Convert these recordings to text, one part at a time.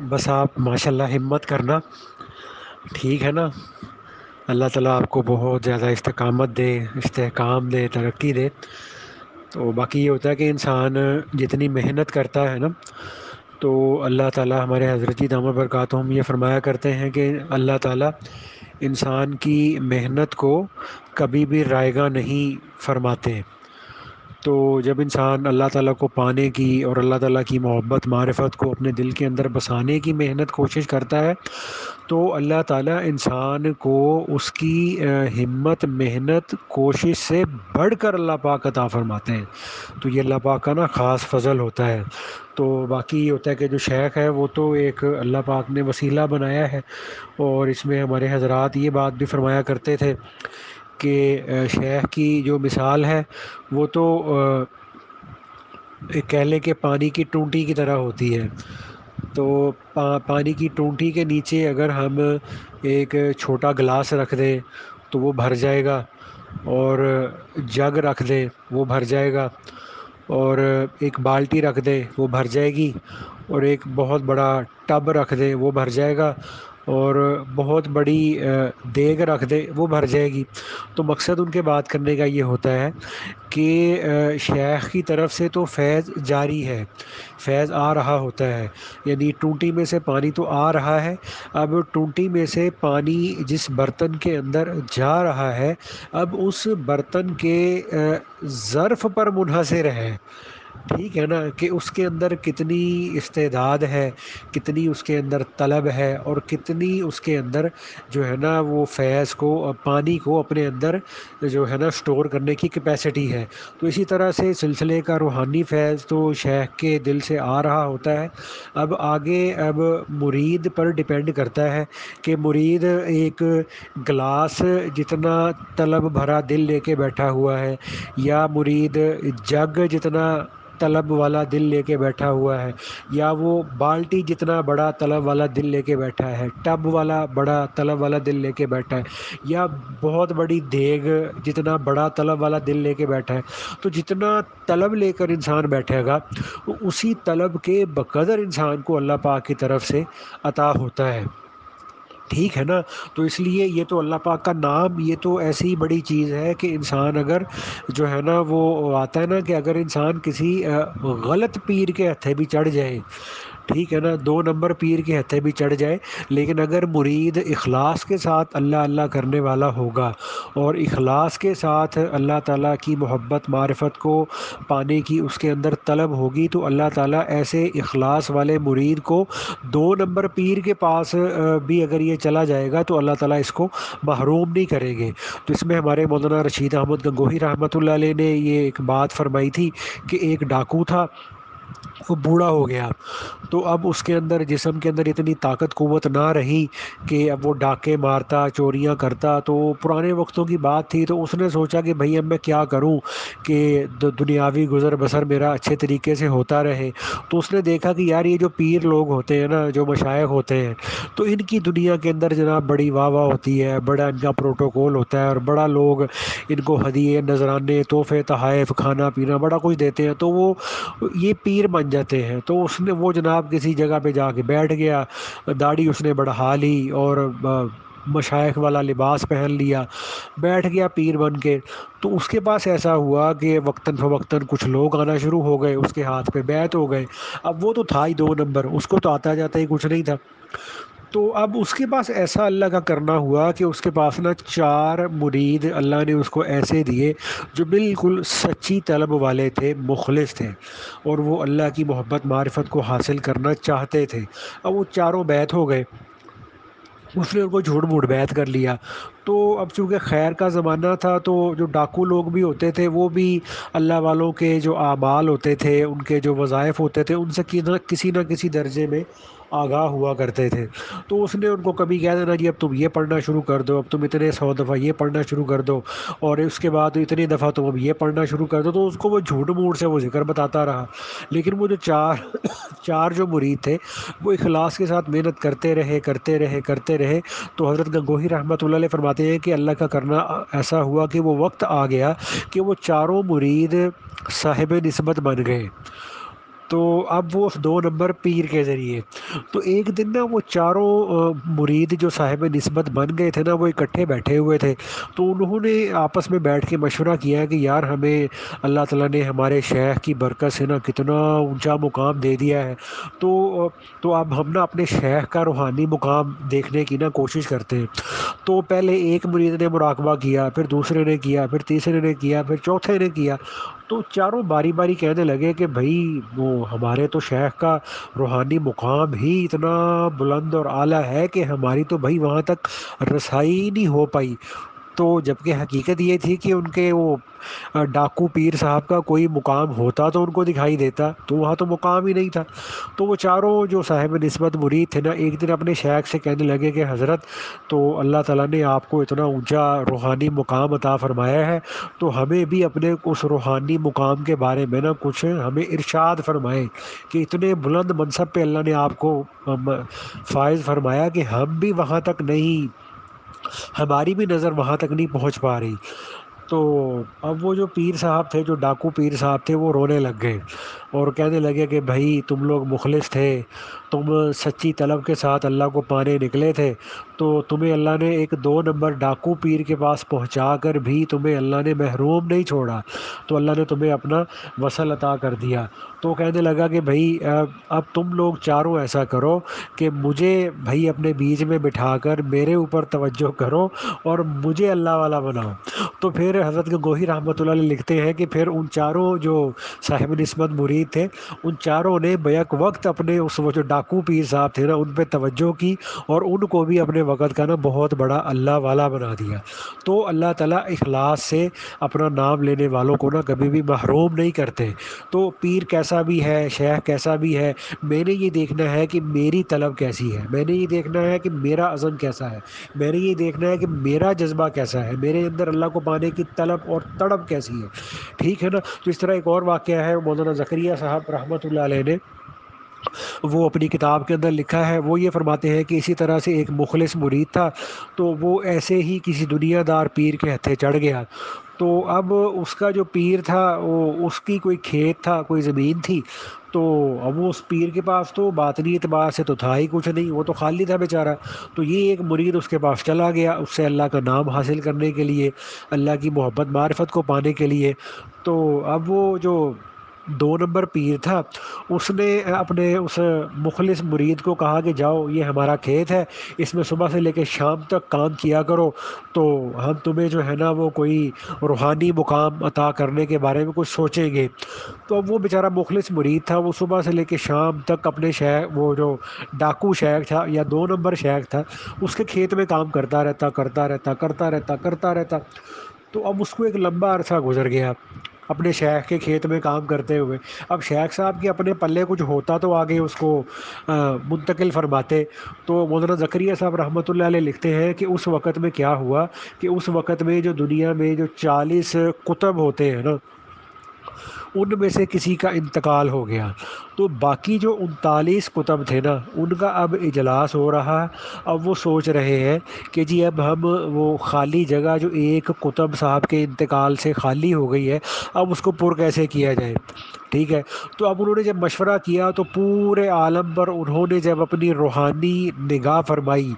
بس آپ ماشاء اللہ ہمت کرنا، ٹھیک ہے نا؟ اللہ تعالیٰ آپ کو بہت زیادہ استقامت دے، استحکام دے، ترقی دے۔ تو باقی یہ ہوتا ہے کہ انسان جتنی محنت کرتا ہے نا، تو اللہ تعالیٰ، ہمارے حضرت جی دامت برکاتہم یہ فرمایا کرتے ہیں کہ اللہ تعالیٰ انسان کی محنت کو کبھی بھی رائگاں نہیں فرماتے۔ تو جب انسان اللہ تعالیٰ کو پانے کی اور اللہ تعالیٰ کی محبت، معرفت کو اپنے دل کے اندر بسانے کی محنت کوشش کرتا ہے، تو اللہ تعالیٰ انسان کو اس کی ہمت، محنت، کوشش سے بڑھ کر اللہ پاک عطا فرماتے ہیں۔ تو یہ اللہ پاک کا نا خاص فضل ہوتا ہے۔ تو باقی یہ ہوتا ہے کہ جو شیخ ہے وہ تو ایک اللہ پاک نے وسیلہ بنایا ہے، اور اس میں ہمارے حضرات یہ بات بھی فرمایا کرتے تھے کہ شیخ کی جو مثال ہے وہ تو ایک کہہ لیں کہ پانی کی ٹونٹی کی طرح ہوتی ہے۔ تو پانی کی ٹونٹی کے نیچے اگر ہم ایک چھوٹا گلاس رکھ دیں تو وہ بھر جائے گا، اور جگ رکھ دیں وہ بھر جائے گا، اور ایک بالٹی رکھ دیں وہ بھر جائے گی، اور ایک بہت بڑا ٹب رکھ دیں وہ بھر جائے گا، اور بہت بڑی دیگ رکھ دیں وہ بھر جائے گی۔ تو مقصد ان کے بات کرنے کا یہ ہوتا ہے کہ شیخ کی طرف سے تو فیض جاری ہے، فیض آ رہا ہوتا ہے، یعنی ٹونٹی میں سے پانی تو آ رہا ہے۔ اب ٹونٹی میں سے پانی جس برتن کے اندر جا رہا ہے، اب اس برتن کے ظرف پر منحصر ہے، ٹھیک ہے نا، کہ اس کے اندر کتنی استعداد ہے، کتنی اس کے اندر طلب ہے، اور کتنی اس کے اندر جو ہے نا وہ فیض کو، پانی کو اپنے اندر جو ہے نا سٹور کرنے کی کیپیسٹی ہے۔ تو اسی طرح سے سلسلے کا روحانی فیض تو شیخ کے دل سے آ رہا ہوتا ہے۔ اب آگے مرید پر ڈیپینڈ کرتا ہے کہ مرید ایک گلاس جتنا طلب بھرا دل لے کے بیٹھا ہوا ہے، یا مرید جگ جتنا طلب والا دل لے کے بیٹھا ہوا ہے، یا وہ بالٹی جتنا بڑا طلب والا دل لے کے بیٹھا ہے، ٹب والا بڑا طلب والا دل لے کے بیٹھا ہے، یا بہت بڑی دیگ جتنا بڑا طلب والا دل لے کے بیٹھا ہے۔ تو جتنا طلب لے کر انسان بیٹھے گا، اسی طلب کے بقدر انسان کو اللہ پاک کی طرف سے عطا ہوتا ہے، ٹھیک ہے نا؟ تو اس لیے یہ تو اللہ پاک کا نام، یہ تو ایسی بڑی چیز ہے کہ انسان اگر جو ہے نا وہ آتا ہے نا کہ اگر انسان کسی غلط پیر کے ہتھے بھی چڑھ جائے، ٹھیک ہے نا، 2 نمبر پیر کے ہتھے بھی چڑھ جائے، لیکن اگر مرید اخلاص کے ساتھ اللہ اللہ کرنے والا ہوگا، اور اخلاص کے ساتھ اللہ تعالیٰ کی محبت، معرفت کو پانے کی اس کے اندر طلب ہوگی، تو اللہ تعالیٰ ایسے اخلاص والے مرید کو 2 نمبر پیر کے پاس بھی اگر یہ چلا جائے گا تو اللہ تعالیٰ اس کو محروم نہیں کریں گے۔ تو اس میں ہمارے مولانا رشید احمد گنگوہی رحمۃ اللہ علیہ نے یہ ایک بات فرمائی تھی کہ ایک ڈاکو تھا، وہ بوڑھا ہو گیا، تو اب اس کے اندر، جسم کے اندر اتنی طاقت قوت نہ رہی کہ اب وہ ڈاکے مارتا، چوریاں کرتا۔ تو پرانے وقتوں کی بات تھی، تو اس نے سوچا کہ بھئی اب میں کیا کروں کہ دنیاوی گزر بسر میرا اچھے طریقے سے ہوتا رہے۔ تو اس نے دیکھا کہ یار یہ جو پیر لوگ ہوتے ہیں نا، جو مشائخ ہوتے ہیں، تو ان کی دنیا کے اندر جناب بڑی واہ واہ ہوتی ہے، بڑا ان کا پروٹوکول ہوتا ہے، اور بڑا لوگ ان کو ہدیے، نذرانے، تحفے، تحائف، کھانا پینا بڑا کچھ دیتے ہیں، تو وہ یہ پیر بن جاتے ہیں۔ تو اس نے وہ جناب کسی جگہ پہ جا کے بیٹھ گیا، داڑھی اس نے بڑھا لی، اور مشائخ والا لباس پہن لیا، بیٹھ گیا پیر بن کے۔ تو اس کے پاس ایسا ہوا کہ وقتاً فوقتاً کچھ لوگ آنا شروع ہو گئے، اس کے ہاتھ پہ بیعت ہو گئے۔ اب وہ تو تھا ہی 2 نمبر، اس کو تو آتا جاتا ہی کچھ نہیں تھا۔ تو اب اس کے پاس ایسا اللہ کا کرنا ہوا کہ اس کے پاس نا 4 مرید اللہ نے اس کو ایسے دیے جو بالکل سچی طلب والے تھے، مخلص تھے، اور وہ اللہ کی محبت، معرفت کو حاصل کرنا چاہتے تھے۔ اب وہ چاروں بیعت ہو گئے، اس نے ان کو جھوٹ موٹ بیعت کر لیا۔ تو اب چونکہ خیر کا زمانہ تھا، تو جو ڈاکو لوگ بھی ہوتے تھے وہ بھی اللہ والوں کے جو اعمال ہوتے تھے، ان کے جو وظائف ہوتے تھے، ان سے کسی نہ کسی درجے میں آگاہ ہوا کرتے تھے۔ تو اس نے ان کو کبھی کہہ دینا جی اب تم یہ پڑھنا شروع کر دو، اب تم اتنے 100 دفعہ یہ پڑھنا شروع کر دو، اور اس کے بعد اتنی دفعہ تم اب یہ پڑھنا شروع کر دو۔ تو اس کو وہ جھوٹ موٹ سے وہ ذکر بتاتا رہا، لیکن وہ جو چار جو مرید تھے، وہ اخلاص کے ساتھ محنت کرتے رہے، کرتے رہے، کرتے رہے۔ تو حضرت گنگوہی رحمۃ اللہ علیہ فرماتے ہیں کہ اللہ کا کرنا ایسا ہوا کہ وہ وقت آ گیا کہ وہ چاروں مرید صاحب نسبت بن گئے، تو اب وہ 2 نمبر پیر کے ذریعے، تو ایک دن نا وہ چاروں مرید جو صاحب نسبت بن گئے تھے نا، وہ اکٹھے بیٹھے ہوئے تھے، تو انہوں نے آپس میں بیٹھ کے مشورہ کیا کہ یار ہمیں اللہ تعالیٰ نے ہمارے شیخ کی برکت سے نا کتنا اونچا مقام دے دیا ہے، تو اب ہم نا اپنے شیخ کا روحانی مقام دیکھنے کی نا کوشش کرتے ہیں۔ تو پہلے ایک مرید نے مراقبہ کیا، پھر دوسرے نے کیا، پھر تیسرے نے کیا، پھر چوتھے نے کیا، تو چاروں باری باری کہنے لگے کہ بھائی وہ ہمارے تو شیخ کا روحانی مقام ہی اتنا بلند اور اعلیٰ ہے کہ ہماری تو بھائی وہاں تک رسائی نہیں ہو پائی۔ تو جبکہ حقیقت یہ تھی کہ ان کے وہ ڈاکو پیر صاحب کا کوئی مقام ہوتا تو ان کو دکھائی دیتا، تو وہاں تو مقام ہی نہیں تھا۔ تو وہ چاروں جو صاحب نسبت مرید تھے نا، ایک دن اپنے شیخ سے کہنے لگے کہ حضرت، تو اللہ تعالیٰ نے آپ کو اتنا اونچا روحانی مقام عطا فرمایا ہے، تو ہمیں بھی اپنے اس روحانی مقام کے بارے میں نا کچھ ہمیں ارشاد فرمائے کہ اتنے بلند منصب پہ اللہ نے آپ کو فائز فرمایا کہ ہم بھی وہاں تک نہیں، ہماری بھی نظر وہاں تک نہیں پہنچ پا رہی۔ تو اب وہ جو پیر صاحب تھے، جو ڈاکو پیر صاحب تھے، وہ رونے لگ گئے اور کہنے لگے کہ بھائی تم لوگ مخلص تھے، تم سچی طلب کے ساتھ اللہ کو پانے نکلے تھے، تو تمہیں اللہ نے ایک 2 نمبر ڈاکو پیر کے پاس پہنچا کر بھی تمہیں اللہ نے محروم نہیں چھوڑا، تو اللہ نے تمہیں اپنا وصل عطا کر دیا۔ تو کہنے لگا کہ بھائی اب تم لوگ چاروں ایسا کرو کہ مجھے بھائی اپنے بیچ میں بٹھا کر میرے اوپر توجہ کرو اور مجھے اللہ والا بناؤ۔ تو پھر حضرت گوہی رحمۃ اللہ علیہ لکھتے ہیں کہ پھر ان چاروں جو صاحب نسبت مرید تھے، ان چاروں نے بیک وقت اپنے اس وہ جو ڈاکو پیر صاحب تھے نا، ان پہ توجہ کی اور ان کو بھی اپنے وقت کا نا بہت بڑا اللہ والا بنا دیا۔ تو اللہ تعالیٰ اخلاص سے اپنا نام لینے والوں کو نا کبھی بھی محروم نہیں کرتے۔ تو پیر کیسا بھی ہے، شیخ کیسا بھی ہے، میں نے یہ دیکھنا ہے کہ میری طلب کیسی ہے، میں نے یہ دیکھنا ہے کہ میرا عزم کیسا ہے، میں نے یہ دیکھنا ہے کہ میرا جذبہ کیسا ہے، میرے اندر اللہ کو پانے کی طلب اور تڑپ کیسی ہے، ٹھیک ہے نا۔ تو اس طرح ایک اور واقعہ ہے، مولانا زکریا صاحب رحمۃ اللہ علیہ نے وہ اپنی کتاب کے اندر لکھا ہے، وہ یہ فرماتے ہیں کہ اسی طرح سے ایک مخلص مرید تھا، تو وہ ایسے ہی کسی دنیا دار پیر کے ہتھے چڑھ گیا۔ تو اب اس کا جو پیر تھا، وہ اس کی کوئی کھیت تھا، کوئی زمین تھی، تو اب وہ اس پیر کے پاس تو باطنی اعتبار سے تو تھا ہی کچھ نہیں، وہ تو خالی تھا بیچارہ۔ تو یہ ایک مرید اس کے پاس چلا گیا، اس سے اللہ کا نام حاصل کرنے کے لیے، اللہ کی محبت معرفت کو پانے کے لیے۔ تو اب وہ جو 2 نمبر پیر تھا، اس نے اپنے اس مخلص مرید کو کہا کہ جاؤ، یہ ہمارا کھیت ہے، اس میں صبح سے لے کے شام تک کام کیا کرو، تو ہم تمہیں جو ہے نا وہ کوئی روحانی مقام عطا کرنے کے بارے میں کچھ سوچیں گے۔ تو اب وہ بیچارہ مخلص مرید تھا، وہ صبح سے لے کے شام تک اپنے شیخ، وہ جو ڈاکو شیخ تھا یا 2 نمبر شیخ تھا، اس کے کھیت میں کام کرتا رہتا کرتا رہتا کرتا رہتا کرتا رہتا۔ تو اب اس کو ایک لمبا عرصہ گزر گیا اپنے شیخ کے کھیت میں کام کرتے ہوئے۔ اب شیخ صاحب کے اپنے پلے کچھ ہوتا تو آگے اس کو منتقل فرماتے۔ تو مولانا زکریا صاحب رحمۃ اللہ علیہ لکھتے ہیں کہ اس وقت میں کیا ہوا کہ اس وقت میں جو دنیا میں جو 40 کتب ہوتے ہیں نا، ان میں سے کسی کا انتقال ہو گیا، تو باقی جو 39 کتب تھے نا، ان کا اب اجلاس ہو رہا ہے۔ اب وہ سوچ رہے ہیں کہ جی اب ہم وہ خالی جگہ جو ایک کتب صاحب کے انتقال سے خالی ہو گئی ہے، اب اس کو پر کیسے کیا جائے، ٹھیک ہے۔ تو اب انہوں نے جب مشورہ کیا تو پورے عالم پر انہوں نے جب اپنی روحانی نگاہ فرمائی،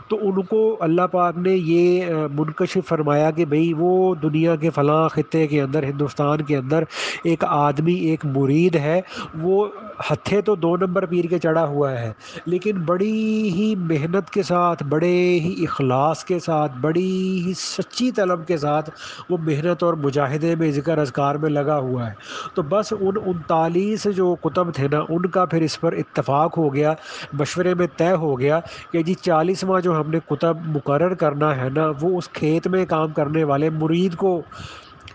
تو ان کو اللہ پاک نے یہ منکشف فرمایا کہ بھئی وہ دنیا کے فلاں خطے کے اندر، ہندوستان کے اندر ایک آدمی، ایک مرید ہے، وہ ہتھے تو 2 نمبر پیر کے چڑھا ہوا ہے، لیکن بڑی ہی محنت کے ساتھ، بڑے ہی اخلاص کے ساتھ، بڑی ہی سچی طلب کے ساتھ وہ محنت اور مجاہدے میں، ذکر اذکار میں لگا ہوا ہے۔ تو بس ان 39 جو کتب تھے نا، ان کا پھر اس پر اتفاق ہو گیا، مشورے میں طے ہو گیا کہ جی 40واں جو ہم نے کتب مقرر کرنا ہے نا، وہ اس کھیت میں کام کرنے والے مرید کو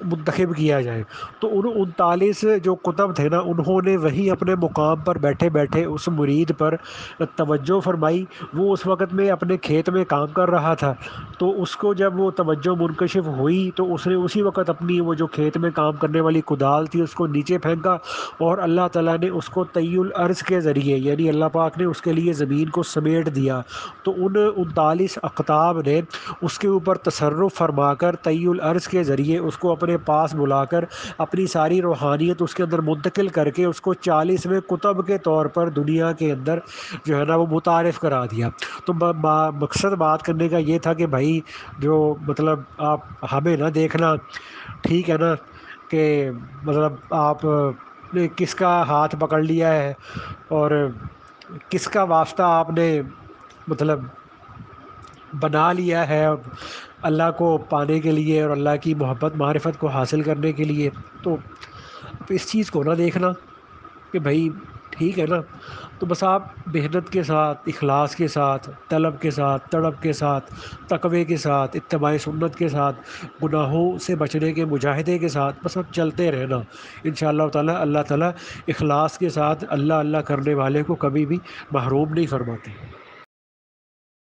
منتخب کیا جائے۔ تو ان 39 جو کتب تھے نا، انہوں نے وہی اپنے مقام پر بیٹھے بیٹھے اس مرید پر توجہ فرمائی۔ وہ اس وقت میں اپنے کھیت میں کام کر رہا تھا، تو اس کو جب وہ توجہ منکشف ہوئی تو اس نے اسی وقت اپنی وہ جو کھیت میں کام کرنے والی کدال تھی اس کو نیچے پھینکا، اور اللہ تعالیٰ نے اس کو طی الارض کے ذریعے، یعنی اللہ پاک نے اس کے لیے زمین کو سمیٹ دیا۔ تو ان 39 اقطاب نے اس کے اوپر تصرف فرما کر طی الارض کے ذریعے اس کو اپنے اپنے پاس بلا کر اپنی ساری روحانیت اس کے اندر منتقل کر کے اس کو 40ویں کتب کے طور پر دنیا کے اندر جو ہے نا وہ متعارف کرا دیا۔ تو مقصد بات کرنے کا یہ تھا کہ بھائی جو مطلب آپ ہمیں نہ دیکھنا، ٹھیک ہے نا، کہ مطلب آپ نے کس کا ہاتھ پکڑ لیا ہے اور کس کا واسطہ آپ نے مطلب بنا لیا ہے اللہ کو پانے کے لیے اور اللہ کی محبت معرفت کو حاصل کرنے کے لیے۔ تو اس چیز کو نہ دیکھنا کہ بھائی ٹھیک ہے نا، تو بس آپ محنت کے ساتھ، اخلاص کے ساتھ، طلب کے ساتھ، تڑپ کے ساتھ، تقوی کے ساتھ، اتباع سنت کے ساتھ، گناہوں سے بچنے کے مجاہدے کے ساتھ بس آپ چلتے رہنا۔ انشاءاللہ تعالیٰ اللہ تعالیٰ اخلاص کے ساتھ اللہ اللہ کرنے والے کو کبھی بھی محروم نہیں فرماتے۔